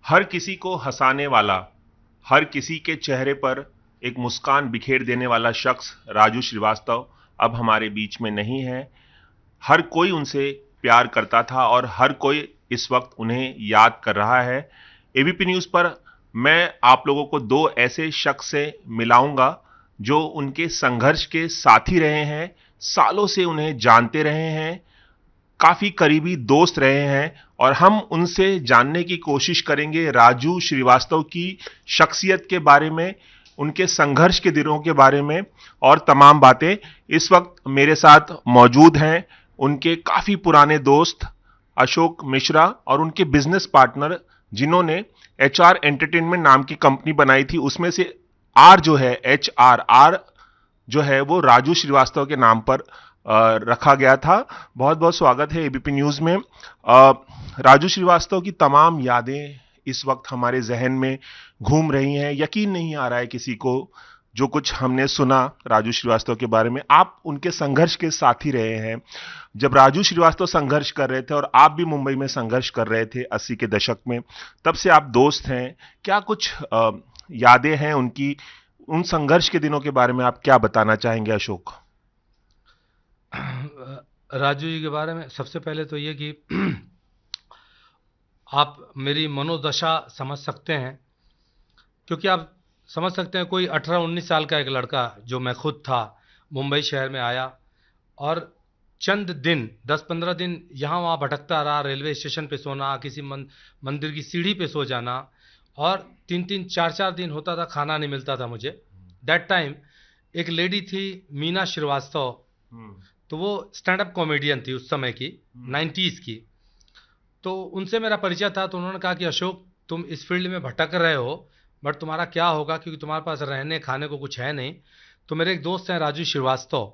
हर किसी को हंसाने वाला, हर किसी के चेहरे पर एक मुस्कान बिखेर देने वाला शख्स राजू श्रीवास्तव अब हमारे बीच में नहीं है। हर कोई उनसे प्यार करता था और हर कोई इस वक्त उन्हें याद कर रहा है। एबीपी न्यूज पर मैं आप लोगों को दो ऐसे शख्स से मिलाऊंगा जो उनके संघर्ष के साथी रहे हैं, सालों से उन्हें जानते रहे हैं, काफी करीबी दोस्त रहे हैं और हम उनसे जानने की कोशिश करेंगे राजू श्रीवास्तव की शख्सियत के बारे में, उनके संघर्ष के दिनों के बारे में और तमाम बातें। इस वक्त मेरे साथ मौजूद हैं उनके काफी पुराने दोस्त अशोक मिश्रा और उनके बिजनेस पार्टनर जिन्होंने एचआर एंटरटेनमेंट नाम की कंपनी बनाई थी। उसमें से आर जो है, एचआर जो है वो राजू श्रीवास्तव के नाम पर रखा गया था। बहुत बहुत स्वागत है एबीपी न्यूज में। राजू श्रीवास्तव की तमाम यादें इस वक्त हमारे जहन में घूम रही हैं। यकीन नहीं आ रहा है किसी को जो कुछ हमने सुना राजू श्रीवास्तव के बारे में। आप उनके संघर्ष के साथी रहे हैं। जब राजू श्रीवास्तव संघर्ष कर रहे थे और आप भी मुंबई में संघर्ष कर रहे थे 80 के दशक में, तब से आप दोस्त हैं। क्या कुछ यादें हैं उनकी, उन संघर्ष के दिनों के बारे में आप क्या बताना चाहेंगे अशोक? राजू जी के बारे में सबसे पहले तो ये कि आप मेरी मनोदशा समझ सकते हैं, क्योंकि आप समझ सकते हैं कोई 18-19 साल का एक लड़का जो मैं खुद था, मुंबई शहर में आया और चंद दिन 10-15 दिन यहाँ वहाँ भटकता रहा। रेलवे स्टेशन पे सोना, किसी मंदिर की सीढ़ी पे सो जाना, और 3-3 4-4 दिन होता था खाना नहीं मिलता था मुझे। दैट टाइम एक लेडी थी मीना श्रीवास्तव, तो वो स्टैंड अप कॉमेडियन थी उस समय की, 90s की। तो उनसे मेरा परिचय था। तो उन्होंने कहा कि अशोक, तुम इस फील्ड में भटक रहे हो, बट तुम्हारा क्या होगा, क्योंकि तुम्हारे पास रहने खाने को कुछ है नहीं। तो मेरे एक दोस्त हैं राजू श्रीवास्तव,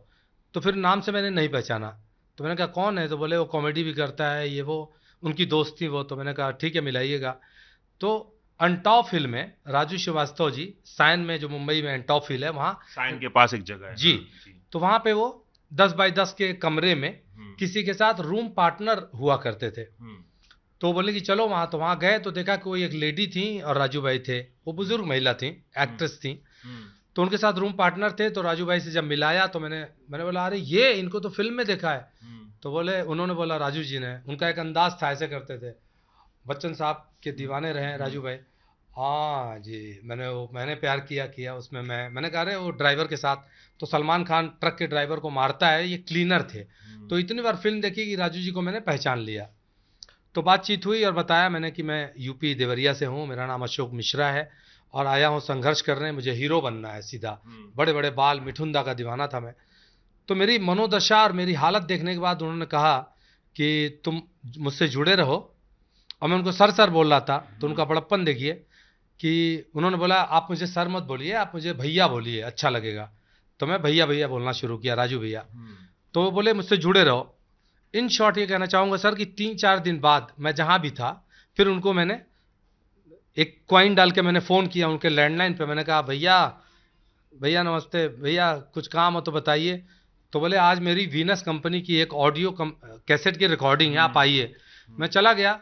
तो फिर नाम से मैंने नहीं पहचाना। तो मैंने कहा कौन है? तो बोले वो कॉमेडी भी करता है, ये वो। उनकी दोस्त थी वो। तो मैंने कहा ठीक है, मिलाइएगा। तो अंटॉप हिल में राजू श्रीवास्तव जी, साइन में, जो मुंबई में अंटॉप हिल है, वहाँ साइन के पास एक जगह है जी। तो वहाँ पे वो 10 बाई 10 के कमरे में किसी के साथ रूम पार्टनर हुआ करते थे। तो बोले कि चलो वहाँ। तो वहाँ गए तो देखा कि वो एक लेडी थी और राजू भाई थे। वो बुजुर्ग महिला थी, एक्ट्रेस थी। तो उनके साथ रूम पार्टनर थे। तो राजू भाई से जब मिलाया तो मैंने बोला अरे ये इनको तो फिल्म में देखा है। तो उन्होंने बोला राजू जी ने, उनका एक अंदाज था, ऐसे करते थे, बच्चन साहब के दीवाने रहे राजू भाई। हाँ जी, मैंने प्यार किया उसमें। मैंने कहा अरे वो ड्राइवर के साथ, तो सलमान खान ट्रक के ड्राइवर को मारता है, ये क्लीनर थे। तो इतनी बार फिल्म देखी कि राजू जी को मैंने पहचान लिया। तो बातचीत हुई और बताया मैंने कि मैं यूपी देवरिया से हूँ, मेरा नाम अशोक मिश्रा है और आया हूँ संघर्ष करने, मुझे हीरो बनना है सीधा। बड़े बड़े बाल, मिठुंदा का दीवाना था मैं। तो मेरी मनोदशा और मेरी हालत देखने के बाद उन्होंने कहा कि तुम मुझसे जुड़े रहो। और मैं उनको सर बोल रहा था। तो उनका बड़प्पन देखिए कि उन्होंने बोला आप मुझे सर मत बोलिए, आप मुझे भैया बोलिए, अच्छा लगेगा। तो मैं भैया भैया बोलना शुरू किया, राजू भैया। तो वो बोले मुझसे जुड़े रहो। इन शॉर्ट ये कहना चाहूँगा सर कि 3-4 दिन बाद मैं जहाँ भी था, फिर उनको मैंने एक कॉइन डाल के मैंने फ़ोन किया उनके लैंडलाइन पे। मैंने कहा भैया भैया नमस्ते, भैया कुछ काम हो तो बताइए। तो बोले आज मेरी वीनस कंपनी की एक ऑडियो कैसेट की रिकॉर्डिंग है, आप आइए। मैं चला गया।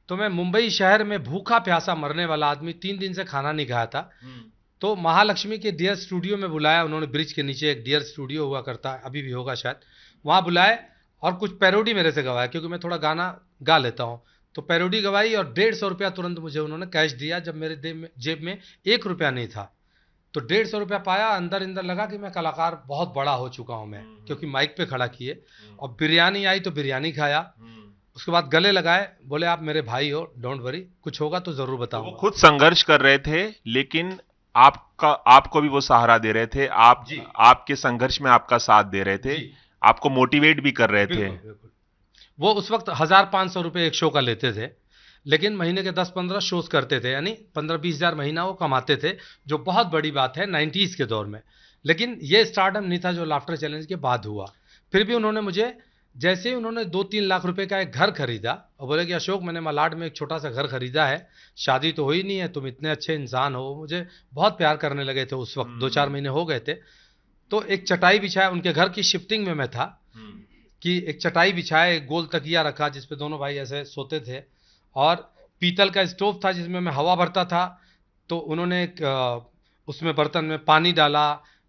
तो मैं मुंबई शहर में भूखा प्यासा मरने वाला आदमी, 3 दिन से खाना नहीं खाया था। तो महालक्ष्मी के डियर स्टूडियो में बुलाया उन्होंने। ब्रिज के नीचे एक डियर स्टूडियो हुआ करता है, अभी भी होगा शायद। वहाँ बुलाए और कुछ पैरोडी मेरे से गवाया, क्योंकि मैं थोड़ा गाना गा लेता हूँ। तो पैरोडी गवाई और 150 रुपया तुरंत मुझे उन्होंने कैश दिया, जब मेरे जेब में 1 रुपया नहीं था। तो 150 रुपया पाया। अंदर लगा कि मैं कलाकार बहुत बड़ा हो चुका हूँ मैं, क्योंकि माइक पे खड़ा किए। और बिरयानी आई तो बिरयानी खाया। उसके बाद गले लगाए, बोले आप मेरे भाई हो, डोंट वरी, कुछ होगा तो जरूर बताऊंगा। वो खुद संघर्ष कर रहे थे लेकिन आपको भी वो सहारा दे रहे थे। आपके संघर्ष में आपका साथ दे रहे थे, आपको मोटिवेट भी कर रहे थे। बिल्कुल। वो उस वक्त 1500 रुपये एक शो का लेते थे, लेकिन महीने के 10-15 शोज करते थे, यानी 15-20 हज़ार महीना वो कमाते थे, जो बहुत बड़ी बात है 90s के दौर में। लेकिन ये स्टार्टअप नहीं था जो लाफ्टर चैलेंज के बाद हुआ। फिर भी उन्होंने मुझे, जैसे ही उन्होंने 2-3 लाख रुपए का एक घर खरीदा और बोले कि अशोक मैंने मलाड में एक छोटा सा घर खरीदा है, शादी तो हुई नहीं है, तुम इतने अच्छे इंसान हो। मुझे बहुत प्यार करने लगे थे उस वक्त, 2-4 महीने हो गए थे। तो एक चटाई बिछाया, उनके घर की शिफ्टिंग में मैं था, कि एक चटाई बिछाया, एक गोल तकिया रखा जिसपे दोनों भाई ऐसे सोते थे, और पीतल का स्टोव था जिसमें मैं हवा भरता था। तो उन्होंने उसमें बर्तन में पानी डाला,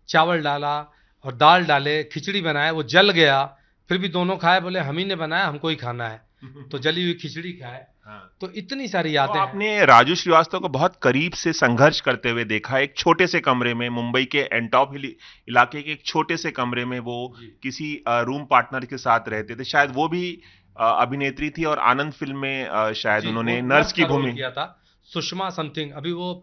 चावल डाला और दाल डाले, खिचड़ी बनाया, वो जल गया। फिर भी दोनों खाए, बोले हम ही ने बनाया, हमको ही खाना है। तो जली हुई खिचड़ी खाए। हाँ। तो इतनी सारी तो यादें हैं। आपने राजू श्रीवास्तव को बहुत करीब से संघर्ष करते हुए देखा, एक छोटे से कमरे में, मुंबई के एंटॉप हिल इलाके के एक छोटे से कमरे में वो जी। किसी रूम पार्टनर के साथ रहते थे। शायद वो भी अभिनेत्री थी और आनंद फिल्म में शायद जी, उन्होंने वो नर्स की का रोल भूमि किया था। सुषमा समथिंग, अभी वो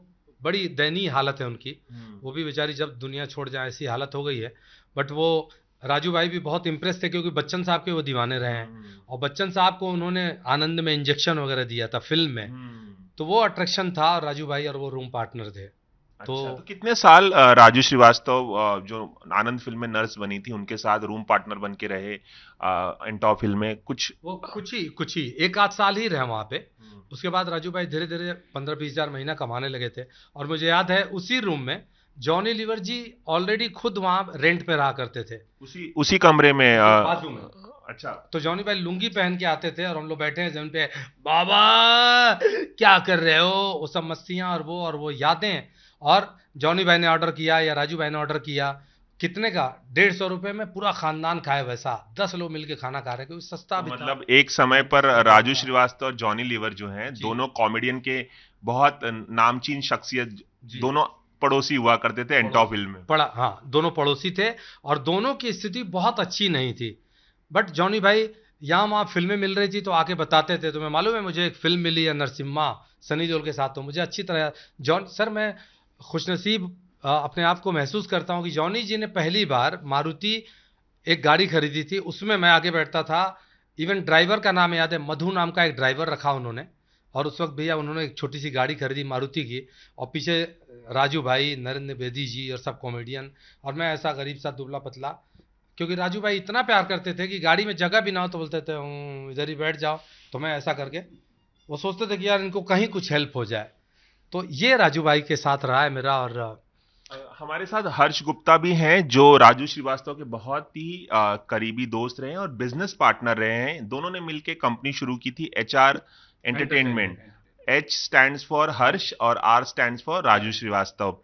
बड़ी दयनीय हालत है उनकी। हम्म, वो भी बेचारी जब दुनिया छोड़ जाए ऐसी हालत हो गई है। बट वो राजू भाई भी बहुत इम्प्रेस थे क्योंकि बच्चन साहब के वो दीवाने रहे हैं। हम्म, और बच्चन साहब को उन्होंने आनंद में इंजेक्शन वगैरह दिया था फिल्म में। हम्म। तो वो अट्रैक्शन था, और राजू भाई और वो रूम पार्टनर थे। अच्छा, तो तो कितने साल राजू श्रीवास्तव जो आनंद फिल्म में नर्स बनी थी उनके साथ रूम पार्टनर बन के रहे एंटॉप फिल्म में? कुछ वो कुछ ही 1 आध साल ही रहे वहाँ पे। उसके बाद राजू भाई धीरे धीरे 15-20 हजार महीना कमाने लगे थे। और मुझे याद है उसी रूम में जॉनी लीवर जी ऑलरेडी खुद वहाँ रेंट पे रहा करते थे, उसी कमरे में बाजू में। अच्छा। तो जॉनी भाई लुंगी पहन के आते थे और हम लोग बैठे हैं जमीन पे, बाबा क्या कर रहे हो, वो सब मस्तियां और वो यादें। और जॉनी भाई ने ऑर्डर किया या राजू भाई ने ऑर्डर किया, कितने का, 150 रुपए में पूरा खानदान खाए, वैसा 10 लोग मिलके खाना खा रहे, क्योंकि सस्ता भी था। मतलब एक समय पर राजू श्रीवास्तव और जॉनी लीवर जो हैं जी। दोनों कॉमेडियन के बहुत नामचीन शख्सियत, जी। दोनों पड़ोसी हुआ करते थे एंटॉप फिल्म में। हाँ, दोनों पड़ोसी थे और दोनों की स्थिति बहुत अच्छी नहीं थी। बट जॉनी भाई यहाँ वहाँ फिल्में मिल रही थी तो आके बताते थे। तुम्हें मालूम है मुझे एक फिल्म मिली है नरसिम्हा, सनी देओल के साथ। तो मुझे अच्छी तरह जॉन सर, मैं खुशनसीब अपने आप को महसूस करता हूँ कि जॉनी जी ने पहली बार मारुति एक गाड़ी खरीदी थी, उसमें मैं आगे बैठता था। इवन ड्राइवर का नाम याद है, मधु नाम का एक ड्राइवर रखा उन्होंने। और उस वक्त भैया उन्होंने एक छोटी सी गाड़ी खरीदी मारुति की, और पीछे राजू भाई, नरेंद्र बेदी जी और सब कॉमेडियन, और मैं ऐसा गरीब सा दुबला पतला। क्योंकि राजू भाई इतना प्यार करते थे कि गाड़ी में जगह भी ना हो तो बोलते थे इधर ही बैठ जाओ। तो मैं ऐसा करके, वो सोचते थे कि यार इनको कहीं कुछ हेल्प हो जाए। तो ये राजू भाई के साथ रहा है मेरा। और हमारे साथ हर्ष गुप्ता भी हैं जो राजू श्रीवास्तव के बहुत ही करीबी दोस्त रहे हैं और बिजनेस पार्टनर रहे हैं। दोनों ने मिलकर कंपनी शुरू की थी HR entertainment. H stands for Harsh और R stands for Raju Srivastava.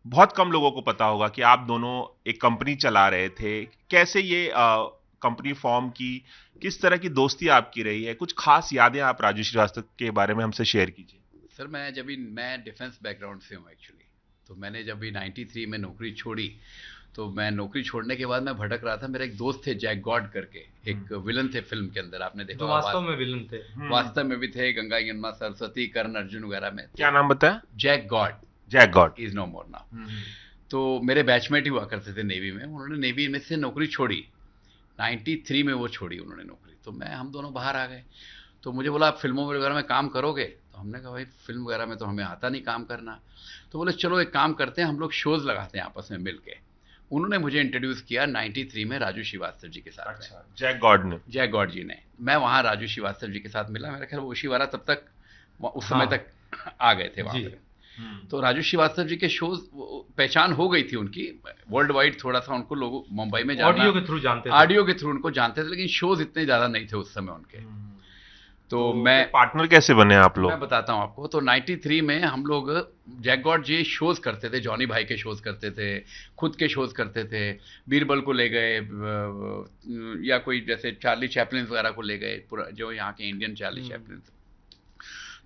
बहुत कम लोगों को पता होगा कि आप दोनों एक कंपनी चला रहे थे। कैसे ये कंपनी फॉर्म की, किस तरह की दोस्ती आपकी रही है? कुछ खास यादें आप राजू श्रीवास्तव के बारे में हमसे शेयर कीजिए। सर, मैं डिफेंस बैकग्राउंड से हूँ एक्चुअली। तो मैंने जब भी 93 में नौकरी छोड़ी, तो मैं नौकरी छोड़ने के बाद मैं भटक रहा था। मेरा एक दोस्त थे जैक गॉड करके, एक विलन थे फिल्म के अंदर, आपने देखा जो वास्तव में विलन थे। वास्तव में भी थे, गंगा यमुना सरस्वती, कर्ण अर्जुन वगैरह में। क्या नाम बताया? Jack God. Jack God is no more now. तो मेरे बैचमेट ही हुआ करते थे नेवी में। उन्होंने नेवी में से नौकरी छोड़ी, 93 में वो छोड़ी उन्होंने नौकरी। तो हम दोनों बाहर आ गए। तो मुझे बोला आप फिल्मों वगैरह में काम करोगे? तो हमने कहा भाई फिल्म वगैरह में तो हमें आता नहीं काम करना। तो बोले चलो एक काम करते हैं, हम लोग शोज लगाते हैं आपस में मिल के। उन्होंने मुझे इंट्रोड्यूस किया 93 में राजू श्रीवास्तव जी के साथ। अच्छा, जैक गॉड ने? जैक गॉड जी ने। मैं वहाँ राजू श्रीवास्तव जी के साथ मिला। मेरा ख्याल वो ओशिवारा तब तक उस समय तक आ गए थे वहाँ पे। तो राजू श्रीवास्तव जी के शोज, पहचान हो गई थी उनकी वर्ल्ड वाइड। थोड़ा सा उनको लोग मुंबई में ऑडियो के थ्रू जानते थे, ऑडियो के थ्रू उनको जानते थे, लेकिन शोज इतने ज्यादा नहीं थे उस समय उनके। तो मैं पार्टनर कैसे बने आप लोग? मैं बताता हूँ आपको। तो 93 में हम लोग, जैक गॉड जी शोज करते थे, जॉनी भाई के शोज करते थे, खुद के शोज करते थे। बीरबल को ले गए, या कोई जैसे चार्ली चैपलिन वगैरह को ले गए, पूरा जो यहाँ के इंडियन चार्ली चैपलिन।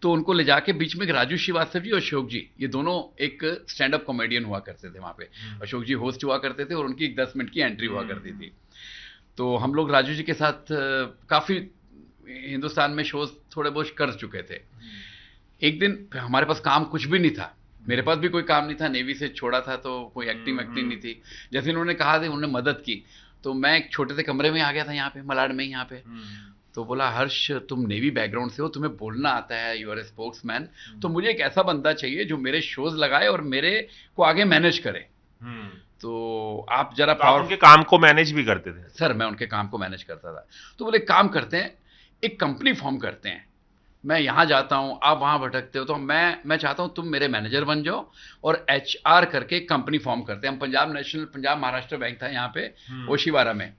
तो उनको ले जाके बीच में राजू श्रीवास्तव जी और अशोक जी, ये दोनों एक स्टैंड अप कॉमेडियन हुआ करते थे वहाँ पे। अशोक जी होस्ट हुआ करते थे और उनकी एक 10 मिनट की एंट्री हुआ करती थी। तो हम लोग राजू जी के साथ काफ़ी हिंदुस्तान में शोज थोड़े बहुत कर चुके थे। एक दिन हमारे पास काम कुछ भी नहीं था, मेरे पास भी कोई काम नहीं था, नेवी से छोड़ा था तो कोई एक्टिंग नहीं थी। जैसे इन्होंने कहा था, उन्होंने मदद की, तो मैं एक छोटे से कमरे में आ गया था यहाँ पे मलाड में यहाँ पे। तो बोला हर्ष तुम नेवी बैकग्राउंड से हो, तुम्हें बोलना आता है, यू आर ए स्पोक्समैन, तो मुझे एक ऐसा बंदा चाहिए जो मेरे शोज लगाए और मेरे को आगे मैनेज करे। तो आप जरा पावर उनके काम को मैनेज भी करते थे? सर मैं उनके काम को मैनेज करता था। तो बोले काम करते हैं, एक कंपनी फॉर्म करते हैं, मैं यहाँ जाता हूँ, आप वहाँ भटकते हो, तो मैं चाहता हूँ तुम मेरे मैनेजर बन जाओ और HR करके एक कंपनी फॉर्म करते हैं। हम पंजाब महाराष्ट्र बैंक था यहाँ पे ओशिवारा में।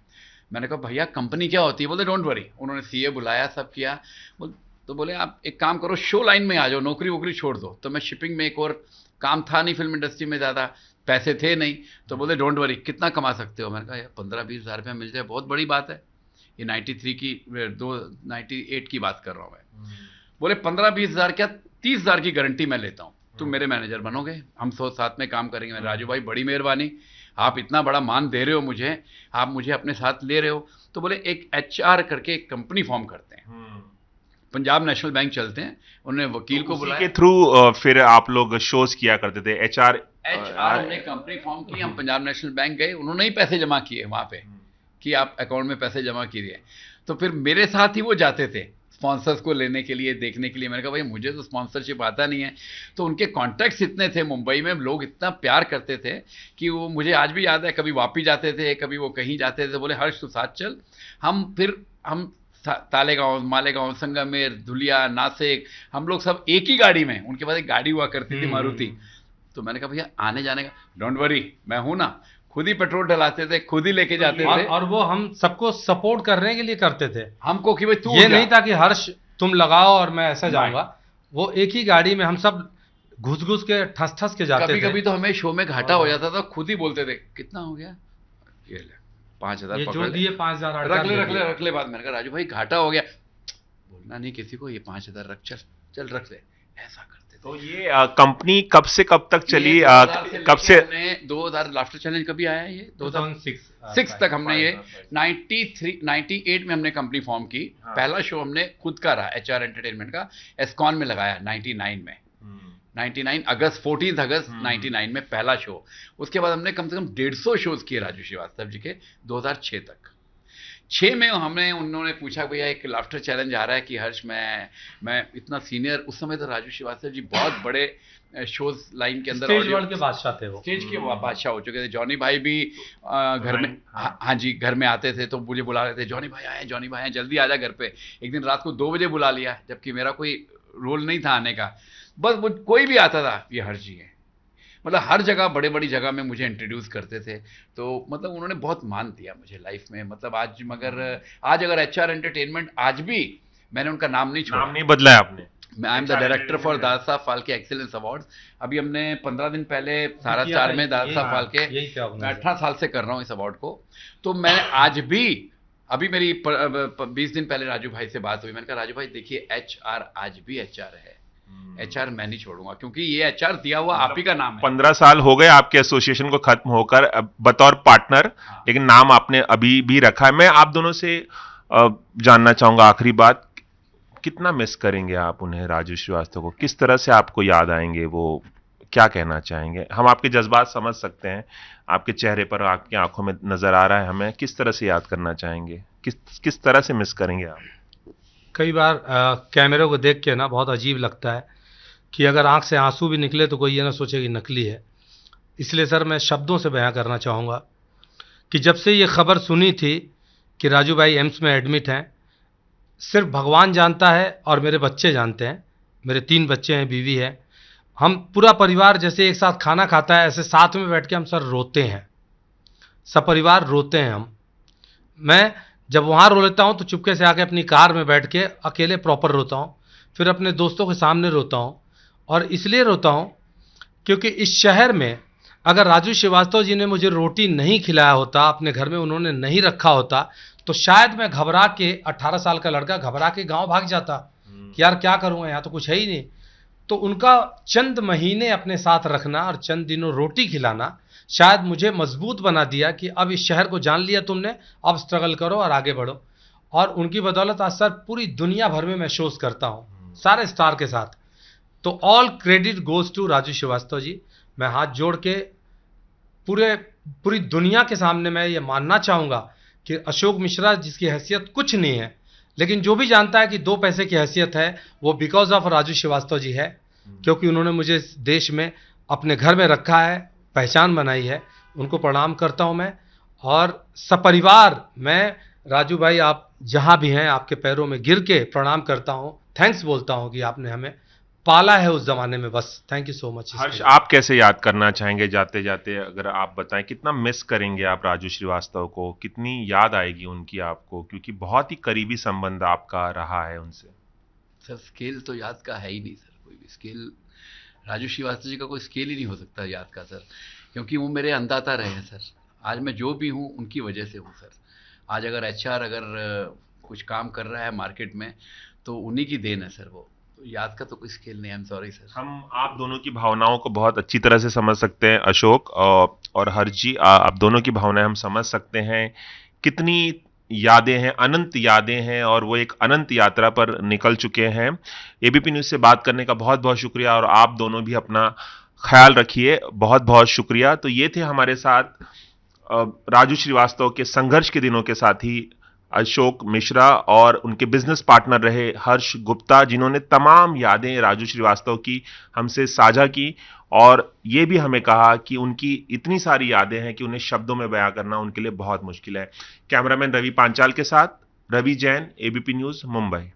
मैंने कहा भैया कंपनी क्या होती है? बोले डोंट वरी। उन्होंने CA बुलाया, सब किया। तो तो बोले आप एक काम करो, शो लाइन में आ जाओ, नौकरी वोकरी छोड़ दो। तो मैं शिपिंग में, एक और काम था नहीं फिल्म इंडस्ट्री में, ज़्यादा पैसे थे नहीं। तो बोले डोंट वरी, कितना कमा सकते हो? मैंने कहा यार 15-20 हज़ार रुपया मिल जाए बहुत बड़ी बात है। ये 93 की 98 की बात कर रहा हूँ मैं। बोले 15-20 हज़ार क्या, 30 हज़ार की गारंटी मैं लेता हूँ, तुम मेरे मैनेजर बनोगे, हम साथ में काम करेंगे। मैं, राजू भाई बड़ी मेहरबानी, आप इतना बड़ा मान दे रहे हो मुझे, आप मुझे अपने साथ ले रहे हो। तो बोले एक HR करके एक कंपनी फॉर्म करते हैं, पंजाब नेशनल बैंक चलते हैं। उन्होंने वकील को बुलाया के थ्रू फिर आप लोग शोज किया करते थे? HR हमने कंपनी फॉर्म की, हम पंजाब नेशनल बैंक गए, उन्होंने ही पैसे जमा किए वहाँ पे कि आप अकाउंट में पैसे जमा कीजिए। तो फिर मेरे साथ ही वो जाते थे स्पॉन्सर्स को लेने के लिए, देखने के लिए। मैंने कहा भाई मुझे तो स्पॉन्सरशिप आता नहीं है। तो उनके कॉन्टैक्ट्स इतने थे मुंबई में, लोग इतना प्यार करते थे कि वो, मुझे आज भी याद है, कभी वापी जाते थे, कभी वो कहीं जाते थे, तो बोले हर्ष तू साथ चल। हम तालेगांव, मालेगांव, संगमेर, धुलिया, नासिक, हम लोग सब एक ही गाड़ी में, उनके पास एक गाड़ी हुआ करती थी मारुति। तो मैंने कहा भैया आने जाने का डोंट वरी, मैं हूं ना। खुद ही पेट्रोल डलाते थे, खुद ही लेके जाते थे। और वो हम सबको सपोर्ट करने के लिए करते थे हमको कि भाई तू, ये नहीं था कि हर्ष तुम लगाओ और मैं ऐसा जाऊंगा। वो एक ही गाड़ी में हम सब घुस के ठस के जाते थे। कभी तो हमें शो में घाटा हो जाता था, खुद ही बोलते थे कितना हो गया, ये ले 5,000 जो दिए 5,000 रख ले। बाद मैंने कहा राजू भाई घाटा हो गया, बोलना नहीं किसी को, ये 5,000 रख, चल रख ले, ऐसा करते थे। तो ये कंपनी कब से कब तक चली? कब से? 2000 लाफ्टर चैलेंज कभी आया? ये 2006 तक हमने ये 98 में हमने कंपनी फॉर्म की। पहला शो हमने खुद का रहा HR एंटरटेनमेंट का, एस्कॉन में लगाया 99 में। 99 अगस्त 14 अगस्त 99 में पहला शो। उसके बाद हमने कम से कम 150 शोज किए राजू श्रीवास्तव जी के 2006 तक। 6 में उन्होंने पूछा भैया एक लाफ्टर चैलेंज आ रहा है कि हर्ष मैं इतना सीनियर, उस समय तो राजू श्रीवास्तव जी बहुत बड़े शोज लाइन के अंदर स्टेज वर्ल्ड के बादशाह थे, वो स्टेज के बादशाह हो चुके थे। जॉनी भाई भी घर में, हाँ जी, घर में आते थे तो मुझे बुला रहे थे, जॉनी भाई आए, जल्दी आ जा घर पे। एक दिन रात को 2 बजे बुला लिया, जबकि मेरा कोई रोल नहीं था आने का। बस वो कोई भी आता था, ये हर्ष जी है। मतलब हर जगह, बड़ी जगह में मुझे इंट्रोड्यूस करते थे। तो मतलब उन्होंने बहुत मान दिया मुझे लाइफ में। मतलब आज अगर HR एंटरटेनमेंट, आज भी मैंने उनका नाम नहीं बदला है आपने। I am the director for Dada Saheb Phalke excellence awards. अभी हमने 15 दिन पहले सारा 4 में दादा साहब फाल्के, मैं 18 साल से कर रहा हूँ इस अवार्ड को। तो मैं आज भी, अभी मेरी 20 दिन पहले राजू भाई से बात हुई, मैंने कहा राजू भाई देखिए HR आज भी HR है, HR मैं नहीं छोड़ूंगा, क्योंकि ये HR दिया हुआ आप ही का नाम है। 15 साल हो गए आपके एसोसिएशन को खत्म होकर बतौर पार्टनर, लेकिन नाम आपने अभी भी रखा है। मैं आप दोनों से जानना चाहूंगा आखिरी बात, कितना मिस करेंगे आप उन्हें, राजू श्रीवास्तव को? किस तरह से आपको याद आएंगे, वो क्या कहना चाहेंगे? हम आपके जज्बात समझ सकते हैं, आपके चेहरे पर, आपकी आंखों में नजर आ रहा है हमें। किस तरह से याद करना चाहेंगे, किस तरह से मिस करेंगे आप? कई बार कैमरे को देख के ना बहुत अजीब लगता है कि अगर आंख से आंसू भी निकले तो कोई ये ना सोचे कि नकली है। इसलिए सर मैं शब्दों से बयां करना चाहूँगा कि जब से ये खबर सुनी थी कि राजू भाई एम्स में एडमिट हैं, सिर्फ भगवान जानता है और मेरे बच्चे जानते हैं। मेरे 3 बच्चे हैं, बीवी है। हम पूरा परिवार जैसे एक साथ खाना खाता है, ऐसे साथ में बैठ के हम सर रोते हैं, सब परिवार रोते हैं हम। मैं जब वहाँ रो लेता हूँ तो चुपके से आके अपनी कार में बैठ के अकेले प्रॉपर रोता हूँ, फिर अपने दोस्तों के सामने रोता हूँ। और इसलिए रोता हूँ क्योंकि इस शहर में अगर राजू श्रीवास्तव जी ने मुझे रोटी नहीं खिलाया होता, अपने घर में उन्होंने नहीं रखा होता, तो शायद मैं घबरा के, 18 साल का लड़का घबरा के गांव भाग जाता कि यार क्या करूँगा, यहाँ तो कुछ है ही नहीं। तो उनका चंद महीने अपने साथ रखना और चंद दिनों रोटी खिलाना शायद मुझे मजबूत बना दिया कि अब इस शहर को जान लिया तुमने, अब स्ट्रगल करो और आगे बढ़ो। और उनकी बदौलत आज सर पूरी दुनिया भर में मैं शोज करता हूँ सारे स्टार के साथ। तो all credit goes to Raju Srivastava ji. मैं हाथ जोड़ के पूरी दुनिया के सामने मैं ये मानना चाहूँगा कि अशोक मिश्रा, जिसकी हैसियत कुछ नहीं है, लेकिन जो भी जानता है कि 2 पैसे की हैसियत है, वो बिकॉज ऑफ राजू श्रीवास्तव जी है, क्योंकि उन्होंने मुझे इस देश में अपने घर में रखा है, पहचान बनाई है। उनको प्रणाम करता हूं मैं। और सपरिवार मैं, राजू भाई आप जहां भी हैं, आपके पैरों में गिर के प्रणाम करता हूं, थैंक्स बोलता हूं कि आपने हमें पाला है उस जमाने में। बस थैंक यू सो मच। हर्ष, आप कैसे याद करना चाहेंगे जाते जाते? अगर आप बताएं, कितना मिस करेंगे आप राजू श्रीवास्तव को, कितनी याद आएगी उनकी आपको, क्योंकि बहुत ही करीबी संबंध आपका रहा है उनसे? सर स्केल तो याद का है ही नहीं सर, कोई भी स्केल राजू श्रीवास्तव जी का कोई स्केल ही नहीं हो सकता याद का सर, क्योंकि वो मेरे अंदाता रहे हैं सर। आज मैं जो भी हूँ उनकी वजह से हूँ सर। आज अगर एचआर कुछ काम कर रहा है मार्केट में तो उन्हीं की देन है सर वो। तो याद का तो कोई स्केल नहीं, आई एम सॉरी सर। हम आप दोनों की भावनाओं को बहुत अच्छी तरह से समझ सकते हैं अशोक और हर्ष जी, आप दोनों की भावनाएं हम समझ सकते हैं। कितनी यादें हैं, अनंत यादें हैं, और वो एक अनंत यात्रा पर निकल चुके हैं। एबीपी न्यूज़ से बात करने का बहुत बहुत शुक्रिया, और आप दोनों भी अपना ख्याल रखिए। बहुत बहुत शुक्रिया। तो ये थे हमारे साथ राजू श्रीवास्तव के संघर्ष के दिनों के साथी अशोक मिश्रा और उनके बिजनेस पार्टनर रहे हर्ष गुप्ता, जिन्होंने तमाम यादें राजू श्रीवास्तव की हमसे साझा की, और ये भी हमें कहा कि उनकी इतनी सारी यादें हैं कि उन्हें शब्दों में बयां करना उनके लिए बहुत मुश्किल है। कैमरामैन रवि पांचाल के साथ रवि जैन, एबीपी न्यूज़, मुंबई।